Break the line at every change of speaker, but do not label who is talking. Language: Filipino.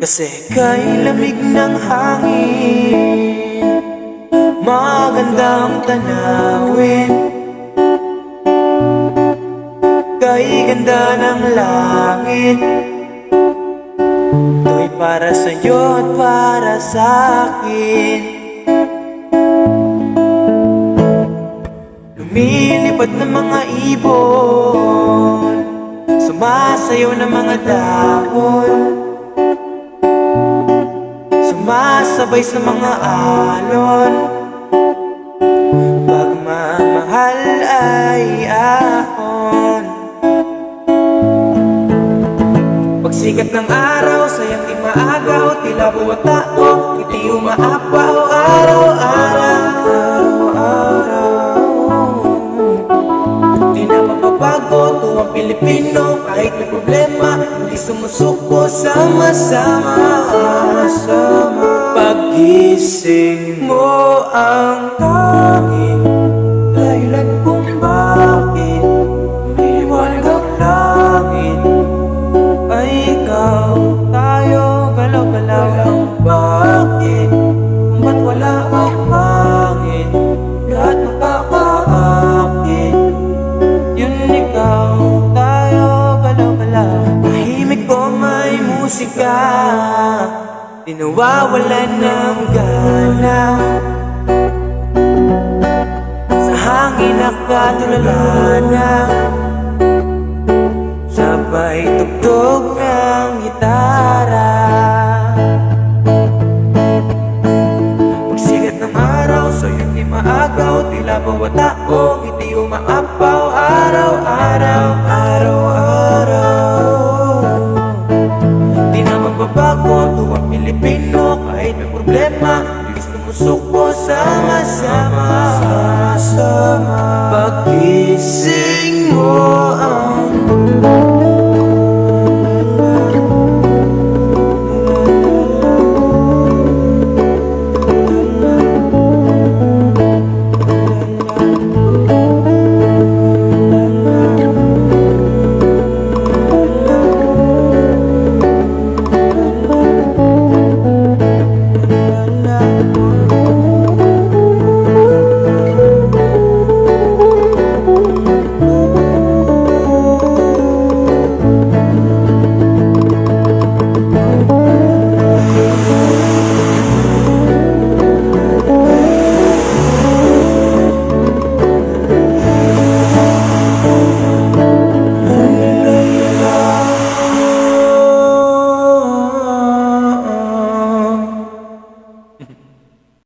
Kasi kay lamig ng hangin, magandang tanawin, kay ganda ng langit. Ito'y para sa'yo at para sa'kin. Lumilipad ng mga ibon, sumasayaw ng mga dahon, sumasabay sa mga alon. Pagmamahal ay ahon. Pagsikat ng araw, sayang di maagaw, tila buwat tao, ngiti umaapaw araw-araw. Di na mapapago, tuwang Pilipino, kahit may problema, hindi sumusuko, sama-sama. Pag-gising mo ang tanging dahilan kung bakit umiliwanag ang langit ay ikaw. Tayo galaw-galaw ang bakit, kung ba't wala ang pangit, lahat nakakaakit, yun ikaw. Tayo galaw-galaw, tahimik o may musika, di nawawalan ng gana, sa hangin nakatulala na, sabay tugtog ng gitara. Pagsikat ng araw, sa'yo'y di maagaw, tila bawat tao, ngiti umaapaw araw-araw. Di na magbabago, tuwang Pilipino, kahit may problema, bilis lumusuko, sama-sama. Pag-gising